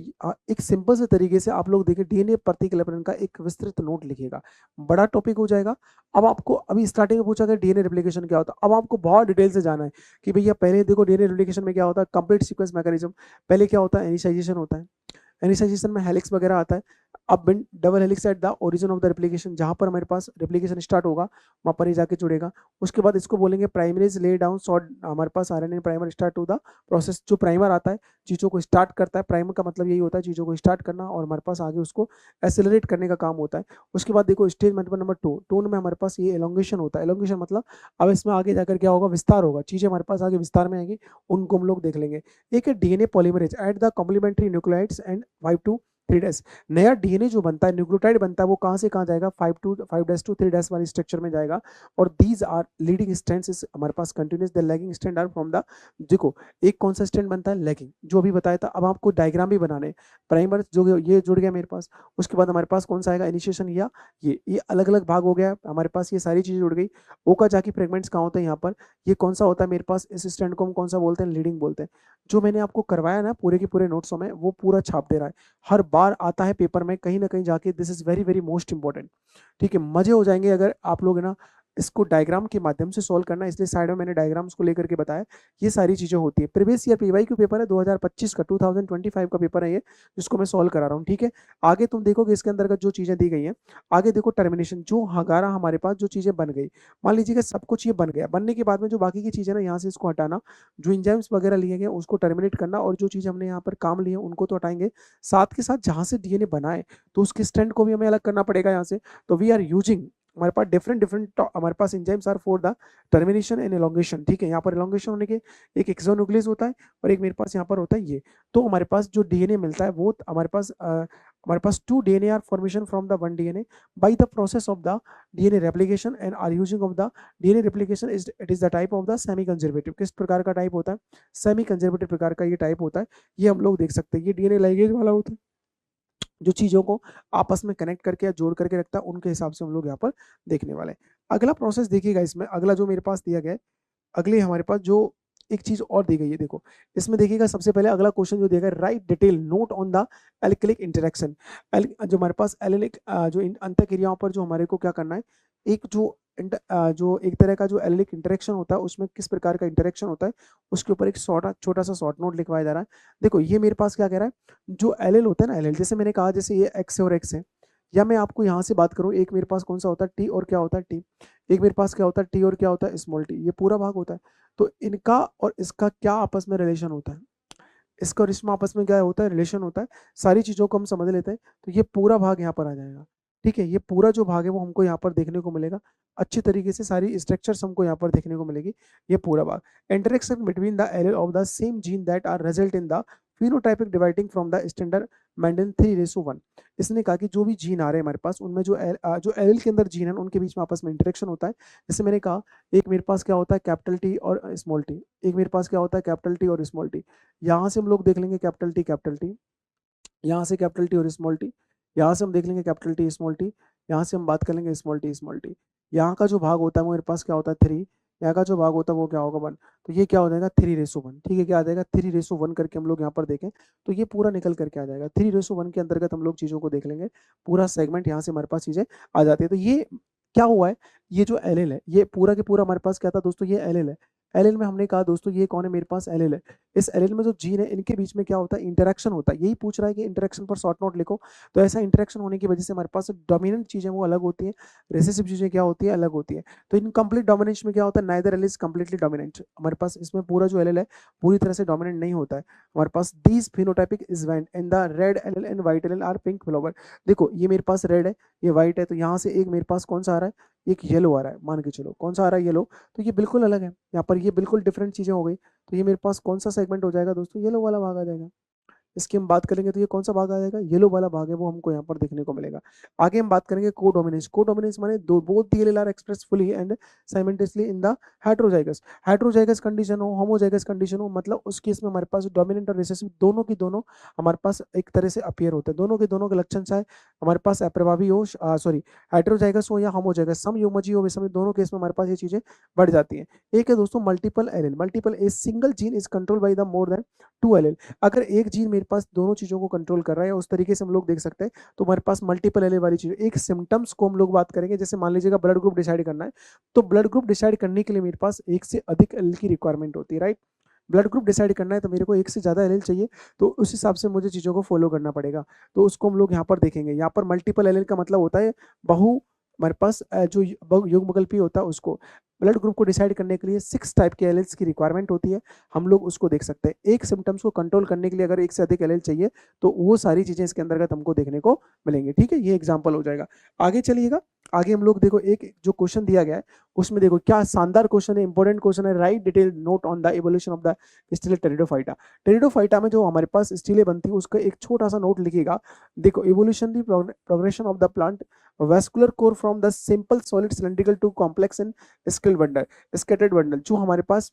एक सिंपल से तरीके से आप लोग देखें डीएनए प्रतिलिपिकरण का एक विस्तृत नोट लिखिएगा, बड़ा टॉपिक हो जाएगा। अब आपको अभी स्टार्टिंग में पूछा गया डीएनए रेप्लिकेशन क्या होता है, अब आपको बहुत डिटेल से जाना है कि भैया पहले देखो डीएनए रेप्लिकेशन में क्या होता है, कंप्लीट सीक्वेंस मैकेनिज्म। पहले क्या होता है, इनिशियलाइजेशन होता है, इनिशियलाइजेशन में हेलिक्स वगैरह आता है। अब double helix at the origin of the replication, जहां पर हमारे पास रेप्लिकेशन स्टार्ट होगा वहां पर ही जाके जुड़ेगा। उसके बाद इसको बोलेंगे प्राइमरीज ले डाउन शॉर्ट, हमारे पास RNA primer start to the process. जो प्राइमर आता है चीजों को स्टार्ट करता है, प्राइमर का मतलब यही होता है चीजों को स्टार्ट करना, और हमारे पास आगे उसको एक्सेलरेट करने का काम होता है। उसके बाद देखो स्टेज नंबर टू, टून में हमारे पास ये एलोंगेशन होता है। एलोंगेशन मतलब अब इसमें आगे जाकर क्या होगा, विस्तार होगा, चीजें हमारे पास आगे विस्तार में आएंगी, उनको हम लोग देख लेंगे। एक है DNA polymerase at the complementary nucleotides and 5 to 3 नया डीएनए जो बनता है, न्यूक्लियोटाइड बनता है, वो कहां से कहां जाएगा, 5 to 3 वाली स्ट्रक्चर में जाएगा। और दीज आर लीडिंग स्ट्रैंड्स हमारे पास continuous, the lagging strand are from the, देखो एक कौन सा स्ट्रैंड बनता है, लैगिंग, जो अभी बताया था। अब आपको डायग्राम भी बनाने, प्राइमर जो ये जुड़ गया मेरे पास, उसके बाद हमारे पास कौन सा आएगा, इनिशिएशन, या ये अलग अलग भाग हो गया हमारे पास, ये सारी चीजें जुड़ गई। ओकाजाकी फ्रेगमेंट्स कहाँ होते हैं यहाँ पर, ये कौन सा होता है मेरे पास, इस स्ट्रैंड को हम कौन सा बोलते हैं, लीडिंग बोलते हैं। जो मैंने आपको करवाया ना पूरे के पूरे नोट्सों में, वो पूरा छाप दे रहा है, हर बार आता है पेपर में कहीं ना कहीं जाके। This is very very most important, ठीक है। मजे हो जाएंगे अगर आप लोग ना इसको डायग्राम के माध्यम से सॉल्व करना, इसलिए साइड में मैंने डायग्राम्स को लेकर के बताया। ये सारी चीजें होती है। प्रीवियस ईयर पीवाईक्यू पेपर है 2025 का, 2025 का पेपर है ये, जिसको मैं सॉल्व करा रहा हूँ, ठीक है। आगे तुम देखोगे इसके अंतर्गत जो चीजें दी गई हैं। आगे देखो टर्मिनेशन, जो हगारा हमारे पास जो चीजें बन गई, मान लीजिए सब कुछ ये बन गया, बनने के बाद में जो बाकी की चीजें ना यहाँ से इसको हटाना, जो इंजाइम्स वगैरह लिए गए उसको टर्मिनेट करना, और जो चीज हमने यहाँ पर काम लिए उनको तो हटाएंगे। साथ के साथ जहां से डीएनए बनाए तो उसके स्ट्रैंड को भी हमें अलग करना पड़ेगा यहाँ से। तो वी आर यूजिंग, हमारे पास डिफरेंट डिफरेंट हमारे पास enzymes are for the termination and elongation, ठीक है। यहाँ पर एलोंगेशन होने के एक एक्सोन्यूक्लियस होता है, और एक मेरे पास यहाँ पर होता है ये। तो हमारे पास जो डीएनए मिलता है वो हमारे पास 2 DNA are formation from the 1 DNA by the process of the DNA replication and are using of the DNA replication is, it is the type of the semi conservative. किस प्रकार का टाइप होता है, सेमी कंजर्वेटिव प्रकार का ये टाइप होता है। ये हम लोग देख सकते हैं, ये डीएनए लाइगेज वाला होता है, जो चीजों को आपस में कनेक्ट करके या जोड़ करके रखता है, उनके हिसाब से हम लोग यहाँ पर देखने वाले हैं। अगला प्रोसेस देखिएगा इसमें, अगला जो मेरे पास दिया गया है, अगले हमारे पास जो एक चीज और दी गई है, देखो इसमें देखिएगा सबसे पहले अगला क्वेश्चन जो दिया गया, write detail note on the allelic interaction. जो हमारे पास एलिलिक जो अंत क्रियाओं पर जो हमारे को क्या करना है, एक जो एक तरह का जो एलिलिक इंटरेक्शन होता है उसमें किस प्रकार का इंटरेक्शन होता है, उसके ऊपर एक छोटा सा शॉर्ट नोट लिखवाया जा रहा है। देखो ये मेरे पास क्या कह रहा है, जो एलिल होता है ना, एलिल जैसे मैंने कहा, जैसे ये एक्स है और एक्स है, या मैं आपको यहाँ से बात करूँ, एक मेरे पास कौन सा होता है टी और क्या होता है टी, एक मेरे पास क्या होता है टी और क्या होता है स्मॉल टी, ये पूरा भाग होता है। तो इनका और इसका क्या आपस में रिलेशन होता है, इसका और इसमें आपस में क्या होता है, रिलेशन होता है। सारी चीजों को हम समझ लेते हैं, तो ये पूरा भाग यहाँ पर आ जाएगा, ठीक है। ये पूरा जो भाग है वो हमको यहाँ पर देखने को मिलेगा, अच्छी तरीके से सारी स्ट्रक्चर्स हमको यहाँ पर देखने को मिलेगी। ये पूरा भाग interaction between the allele of the same gene that are result in the phenotypic dividing from the standard Mendel 3:1। इसने कहा कि जो भी जीन आ रहे हैं हमारे पास, उनमें जो एलील के अंदर जीन है उनके बीच में आपस में इंटरेक्शन होता है। जैसे मैंने कहा, एक मेरे पास क्या होता है कैपिटल टी और स्मॉल टी, एक मेरे पास क्या होता है कैपिटल टी और स्मॉल टी। यहाँ से हम लोग देख लेंगे कैपिटल टी, यहाँ से कैपिटल टी और स्मॉल टी, यहाँ से हम देख लेंगे कैपिटल टी स्मॉल टी, यहाँ से हम बात कर लेंगे स्मॉल टी। यहाँ का जो भाग होता है वो मेरे पास क्या होता है 3, यहाँ का जो भाग होता है वो क्या होगा 1। तो ये क्या हो जाएगा 3:1, ठीक है। क्या आ जाएगा 3:1 करके हम लोग यहाँ पर देखें तो ये पूरा निकल करके आ जाएगा 3:1 के अंतर्गत हम लोग चीज़ों को देख लेंगे। पूरा सेगमेंट यहाँ से हमारे पास चीज़ें आ जाती है। तो ये क्या हुआ है, ये जो एलिल है, ये पूरा के पूरा हमारे पास क्या था दोस्तों, ये एलिल है। एलिल में हमने कहा दोस्तों ये कौन है, मेरे पास एलिल है। इस एलिल में जो जीन है, इनके बीच में क्या होता है, इंटरेक्शन होता है। यही पूछ रहा है कि इंटरेक्शन पर शॉर्ट नोट लिखो। तो ऐसा इंटरेक्शन होने की वजह से हमारे पास डोमिनेंट चीजें वो अलग होती है, रिसेसिव चीजें क्या होती है, अलग होती है। तो इनकम्प्लीट डोमिनेंस में क्या होता है, neither L is completely dominant. हमारे पास इसमें पूरा जो एलिल है पूरी तरह से डोमिनेंट नहीं होता है। हमारे पास these phenotypic is went in the red allele and white allele are pink flower. देखो ये मेरे पास रेड है, ये व्हाइट है, तो यहाँ से एक मेरे पास कौन सा आ रहा है, एक येलो आ रहा है, मान के चलो कौन सा आ रहा है, येलो। तो ये बिल्कुल अलग है, यहाँ पर ये बिल्कुल डिफरेंट चीजें हो गई। तो ये मेरे पास कौन सा सेगमेंट हो जाएगा दोस्तों, येलो वाला भाग आ जाएगा। इसकी हम बात करेंगे तो ये कौन सा भाग आ जाएगा, येलो वाला भाग है, वो हमको यहाँ पर देखने को मिलेगा। आगे हम बात करेंगे कोडोमिनेंस। कोडोमिनेंस माने दो both the allele are express fully and simultaneously in the heterozygous. Heterozygous condition हो, होमोजाइगस कंडीशन हो, मतलब उस केस में हमारे पास डोमिनेंट और रिसेसिव दोनों की दोनों हमारे पास एक तरह से अपीयर होते हैं। दोनों के दोनों के लक्षण चाहे हमारे पास अप्रभावी हो, सॉरी हेटेरोजाइगस हो या होमोजाइगस, सम युग्मजीय हो, विषम, दोनों केस में हमारे पास ये चीजें बढ़ जाती हैं। एक है दोस्तों multiple allele. Multiple a single gene is control by the more than two allele. अगर एक जीन मेरे पास दोनों चीजों को कंट्रोल कर रहा है, उस तरीके से हम लोग देख सकते हैं, तो हमारे पास मल्टीपल एलील वाली चीज। एक सिम्टम्स को हम लोग बात करेंगे, जैसे मान लीजिएगा ब्लड ग्रुप डिसाइड करना है, तो ब्लड ग्रुप डिसाइड करने के लिए मेरे पास एक से अधिक एलील की रिक्वायरमेंट होती है, राइट। ब्लड ग्रुप डिसाइड करना है तो मेरे को एक से ज्यादा एलील चाहिए, तो उस हिसाब से मुझे चीजों को फॉलो करना पड़ेगा। तो उसको हम लोग यहाँ पर देखेंगे। यहाँ पर मल्टीपल एलील का मतलब होता है बहु, हमारे पास जो युग्मकल्पी होता है उसको। ब्लड ग्रुप को डिसाइड करने के लिए 6 टाइप के एलील्स की रिक्वायरमेंट होती है, हम लोग उसको देख सकते हैं। एक सिम्टम्स को कंट्रोल करने के लिए अगर एक से अधिक एलील चाहिए, तो वो सारी चीजें इसके अंतर्गत हमको देखने को मिलेंगी, ठीक है। ये एग्जाम्पल हो जाएगा। आगे चलिएगा, आगे हम लोग देखो एक जो क्वेश्चन दिया गया है, उसमें देखो क्या शानदार क्वेश्चन है, इंपॉर्टेंट क्वेश्चन है। Write detail note on the evolution of the stele Pteridophyta. Pteridophyta में जो हमारे पास स्टीले बनती है, उसका एक छोटा सा नोट लिखिएगा। देखो evolutionary progression of the plant vascular core from the simple solid cylindrical to complex and scale bundle, scattered bundle. जो हमारे पास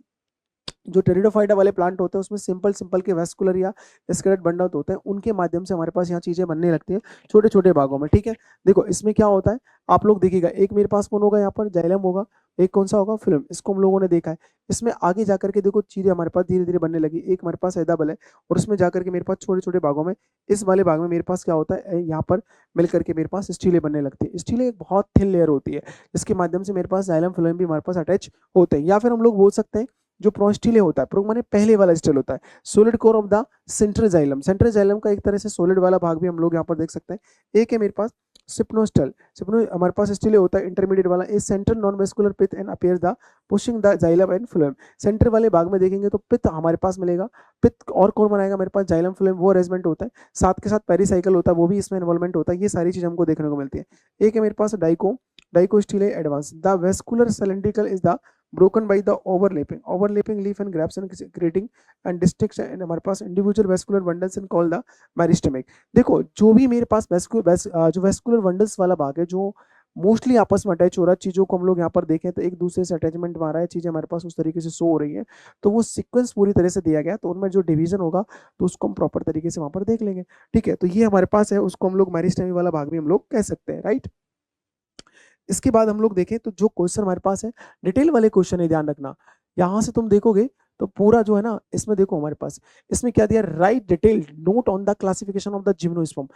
जो टेरिडोफाइटा वाले प्लांट होते हैं, उसमें सिंपल सिंपल के वेस्कुलर या स्केलेट बंडल होते हैं, उनके माध्यम से हमारे पास यहाँ चीजें बनने लगती है छोटे छोटे भागों में, ठीक है। देखो इसमें क्या होता है, आप लोग देखिएगा, एक मेरे पास कौन होगा, यहाँ पर जाइलम होगा, एक कौन सा होगा, फिल्म। इसको हम लोगों ने देखा है। इसमें आगे जाकर के देखो चीजें हमारे पास धीरे धीरे बनने लगी। एक हमारे पास एदाबल है, और उसमें जाकर के मेरे पास छोटे छोटे भागों में, इस वाले भाग में मेरे पास क्या होता है, यहाँ पर मिलकर के मेरे पास स्टीलें बनने लगती है। स्टीलें एक बहुत थिन लेयर होती है, जिसके माध्यम से मेरे पास जाइलम फिल्म भी हमारे पास अटैच होते हैं। या फिर हम लोग बोल सकते हैं जो प्रोस्टिले होता है, प्रो माने पहले वाला स्टेल होता है, solid core of the central xylem. Central xylem का एक तरह से सोलिड वाला भाग भी हम लोग यहाँ पर देख सकते हैं। एक है मेरे पास सिप्नोस्टल। सिप्नो हमारे पास स्टिले होता है इंटरमीडिएट वाला। A central non vascular pith and appear the pushing the xylem and phloem. Centre वाले भाग में देखेंगे तो पित्त हमारे पास मिलेगा। पित्त और कौन बनाएगा मेरे पास, जाइलम फ्लोएम, वो अरेंजमेंट होता है। साथ के साथ पेरिसाइकिल होता है, वो भी इसमें इन्वॉल्वमेंट होता है। ये सारी चीज हमको देखने को मिलती है। एक है मेरे पास dictyo, dictyostele advance. The vascular cylindrical is the broken by the overlapping leaf and grafts and creating and districts and हमारे पास individual vascular bundles and called the meristemic। देखो जो भी मेरे पास जो वेस्कुलर बंडल्स वाला भाग है, जो मोस्टली आपस में अटैच हो रहा है, चीजों को हम लोग यहाँ पर देखें तो एक दूसरे से अटैचमेंट में आ रहा है, चीजें हमारे पास उस तरीके से शो हो रही है, तो वो सीक्वेंस पूरी तरह से दिया गया, तो उनमें जो डिवीजन होगा तो उसको हम प्रॉपर तरीके से वहां पर देख लेंगे, ठीक है। तो ये हमारे पास है, उसको हम लोग मेरिस्टेमी वाला भाग भी हम लोग कह सकते हैं, राइट। इसके बाद हम लोग देखें तो जो क्वेश्चन हमारे पास है, डिटेल वाले क्वेश्चन है, ध्यान रखना। यहां से तुम देखोगे तो पूरा जो है ना, इसमें देखो हमारे पास इसमें क्या दिया, right detail note on the classification of the gymnosperm.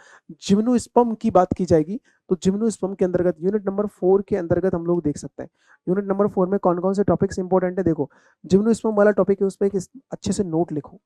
Gymnosperm की बात की जाएगी, तो जिम्नोस्पर्म के अंतर्गत यूनिट नंबर 4 के अंतर्गत हम लोग देख सकते हैं। यूनिट नंबर 4 में कौन कौन से टॉपिक्स इंपॉर्टेंट है, देखो जिम्नोस्पर्म वाला टॉपिक है, उस पर एक अच्छे से नोट लिखो।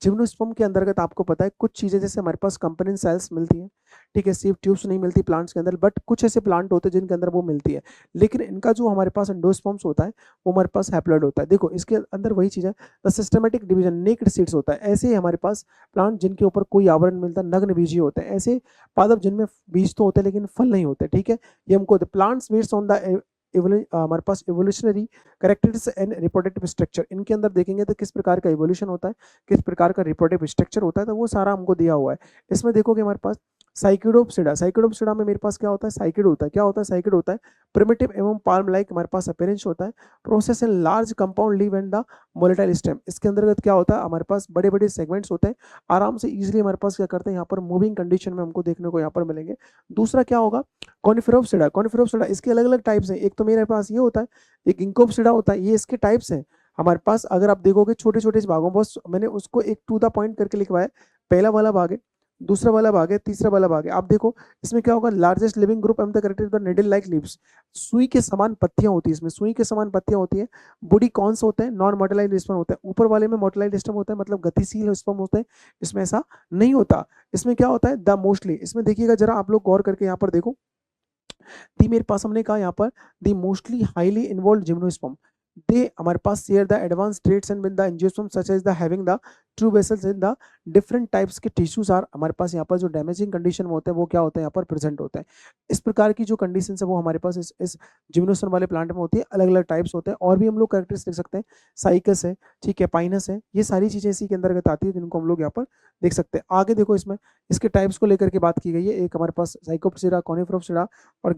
जिम्नोस्पर्म के अंतर्गत आपको पता है कुछ चीजें, जैसे हमारे पास कंपोनेंट सेल्स मिलती है, ठीक है, सिर्फ ट्यूब्स नहीं मिलती प्लांट्स के अंदर, बट कुछ ऐसे प्लांट होते हैं जिनके अंदर वो मिलती है। लेकिन इनका जो हमारे पास एंडोस्पर्म्स होता है, वो हमारे पास हैप्लॉइड होता है। देखो इसके अंदर वही चीज है, the systematic division, naked seeds होता है। ऐसे ही हमारे पास प्लांट जिनके ऊपर कोई आवरण मिलता है, नग्न बीजी होते हैं। ऐसे पादप जिनमें बीज तो होते हैं लेकिन फल नहीं होते, ठीक है। ये हमको प्लांट्स बेस्ड ऑन द हमारे पास evolutionary characteristics and reproductive structure, इनके अंदर देखेंगे तो किस प्रकार का इवोल्यूशन होता है, किस प्रकार का रिप्रोडक्टिव स्ट्रक्चर होता है, तो वो सारा हमको दिया हुआ है। इसमें देखोगे हमारे पास साइकिडोप्सिडा, साइकिडोप्सिडा में मेरे पास क्या होता है, साइकिड होता है। क्या होता है, साइकिड होता है। प्रिमिटिव एवं पाल्म लाइक हमारे पास अपीयरेंस होता है। Process in large compound leave and the motile stem, इसके अंतर्गत क्या होता है, हमारे पास बड़े बड़े सेगमेंट्स होते हैं, आराम से इजीली हमारे पास क्या करते हैं, यहाँ पर मूविंग कंडीशन में हमको देखने को यहाँ पर मिलेंगे। दूसरा क्या होगा, कॉनिफेरोप्सिडा। कॉनिफेरोप्सिडा इसके अलग अलग टाइप्स हैं। एक तो मेरे पास ये होता है, एक इंकोप्सिडा होता है, ये इसके टाइप्स हैं हमारे पास। अगर आप देखोगे छोटे छोटे भागों, बस मैंने उसको एक टू द पॉइंट करके लिखवाया। पहला वाला भाग है दूसरा वाला भाग है, तीसरा वाला भाग है। आप देखो इसमें क्या होगा, largest leaving group am the corrected the needle like leaves, सुई के समान पत्तियां होती है, इसमें सुई के समान पत्तियां होती है। बॉडी कौन से होते हैं, नॉन मोटिलाइज्ड स्पर्म होता है। ऊपर वाले में मोटिलाइज्ड स्पर्म होता है, मतलब गतिशील स्पर्म होते हैं, इसमें ऐसा नहीं होता। इसमें क्या होता है, द मोस्टली, इसमें देखिएगा जरा आप लोग गौर करके यहाँ पर देखो, दी मेरे पास हमने कहा यहाँ पर the mostly highly involve gymnosperm, they हमारे पास share the advance traits and with the angiosperm such as the having the true vessels in the different types के टिश्यूज आर, हमारे पास यहाँ पर जो डैमेजिंग कंडीशन में होते हैं वो क्या होते हैं यहाँ पर प्रेजेंट होते हैं। इस प्रकार की जो कंडीशन है वो हमारे पास इस जिम्नोस्पर्म वाले प्लांट में होती है। अलग अलग टाइप्स होते हैं, और भी हम लोग कैरेक्टर्स देख सकते हैं, साइकस है, ठीक है, पाइनस है, ये सारी चीजें इसी के अंतर्गत आती है जिनको हम लोग यहाँ पर देख सकते हैं। आगे देखो इसमें इसके टाइप्स को लेकर के बात की गई है, एक हमारे पास साइकोप्सिडा, कॉनिफेरोप्सिडा और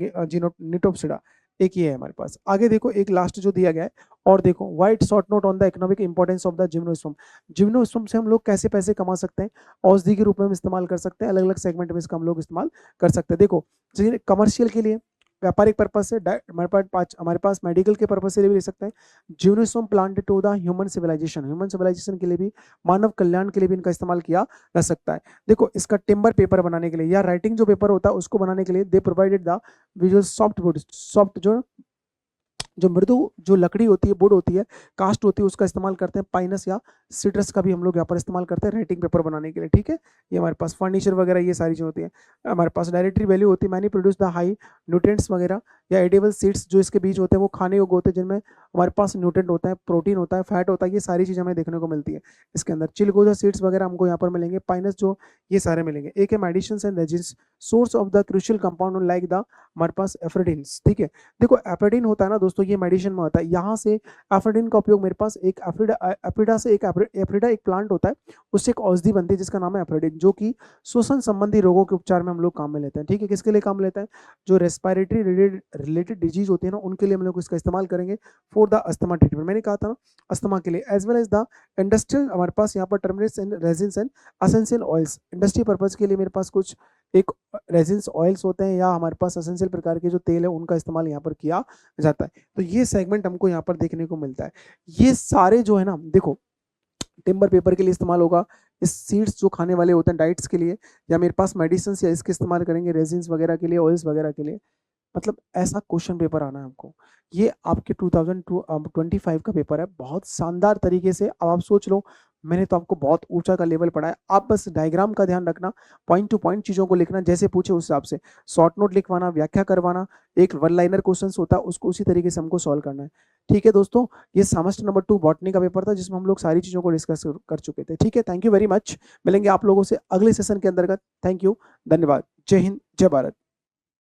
निटोप्सिडा, एक ही है हमारे पास। आगे देखो एक लास्ट जो दिया गया है, और देखो white short note on the economic importance of the gymnosperm, gymnosperm से हम लोग कैसे पैसे कमा सकते हैं, औषधि के रूप में हम इस्तेमाल कर सकते हैं, अलग अलग सेगमेंट में इसका हम लोग इस्तेमाल कर सकते हैं। देखो कमर्शियल के लिए, व्यापारिक पर्पज से, हमारे पास मेडिकल के पर्पज से भी ले सकते हैं। Gymnosperm planted to the human civilization, human civilization के लिए भी, मानव कल्याण के लिए भी इनका इस्तेमाल किया जा सकता है। देखो इसका टिम्बर पेपर बनाने के लिए या राइटिंग जो पेपर होता है उसको बनाने के लिए दे provided the visual soft wood, soft जो मृदु जो लकड़ी होती है, वुड होती है, कास्ट होती है, उसका इस्तेमाल करते हैं। पाइनस या सिट्रस का भी हम लोग यहाँ पर इस्तेमाल करते हैं राइटिंग पेपर बनाने के लिए, ठीक है। ये हमारे पास फर्नीचर वगैरह ये सारी चीज़ होती है। हमारे पास डायरेक्टरी वैल्यू होती है, many produce the high nutrients वगैरह या एडिबल सीड्स, जो इसके बीज होते हैं वो खाने योग्य होते हैं, जिनमें हमारे पास न्यूट्रिएंट होता है, प्रोटीन होता है, फैट होता है, ये सारी चीज़ें हमें देखने को मिलती है इसके अंदर। चिलगोजा सीड्स वगैरह हमको यहाँ पर मिलेंगे, पाइनस जो, ये सारे मिलेंगे। एक है medicine and resins, source of the crucial compound like the हमारे पास एफ्रेडिन्स, ठीक है। देखो एफ्रेडिन होता है ना दोस्तों, ये मेडिसिन में होता है, यहाँ से एफ्रेडिन का उपयोग मेरे पास एक एफ्रीडा से एक एफ्रीडा एक प्लांट होता है, उससे एक औषधि बनती है जिसका नाम है एफ्रेडिन, जो कि श्वसन संबंधी रोगों के उपचार में हम लोग काम में लेते हैं, ठीक है। किसके लिए काम लेते हैं, जो रेस्पिरेटरी रिलेटेड डिजीज होती है ना, उनके लिए हम लोग इसका इस्तेमाल करेंगे फॉर द अस्थमा ट्रीटमेंट, मैंने कहा था ना, अस्थमा के लिए, as well as the industrial, हमारे पास यहाँ पर turmerics and resins and essential oils, industry purpose के लिए मेरे पास कुछ एक रेजिन्स ऑयल्स होते हैं, या हमारे पास एसेंशियल प्रकार के जो तेल है उनका इस्तेमाल यहाँ पर किया जाता है। तो ये सेगमेंट हमको यहाँ पर देखने को मिलता है। ये सारे जो है ना, देखो टिम्बर पेपर के लिए इस्तेमाल होगा, इस सीड्स जो खाने वाले होते हैं डाइट्स के लिए, या मेरे पास मेडिसिन या इसके इस्तेमाल करेंगे रेजिन्स वगैरह के लिए, ऑयल्स वगैरह के लिए। मतलब ऐसा क्वेश्चन पेपर आना है हमको, ये आपके 2025 का पेपर है, बहुत शानदार तरीके से। अब आप सोच लो, मैंने तो आपको बहुत ऊंचा का लेवल पढ़ाया, आप बस डायग्राम का ध्यान रखना, पॉइंट टू पॉइंट चीज़ों को लिखना, जैसे पूछे उस हिसाब से शॉर्ट नोट लिखवाना, व्याख्या करवाना, एक वन लाइनर क्वेश्चन होता है उसको उसी तरीके से हमको सॉल्व करना है, ठीक है दोस्तों। ये सेमेस्टर नंबर 2 बॉटनी का पेपर था जिसमें हम लोग सारी चीज़ों को डिस्कस कर चुके थे, ठीक है। थैंक यू वेरी मच, मिलेंगे आप लोगों से अगले सेशन के अंतर्गत। थैंक यू, धन्यवाद, जय हिंद, जय भारत।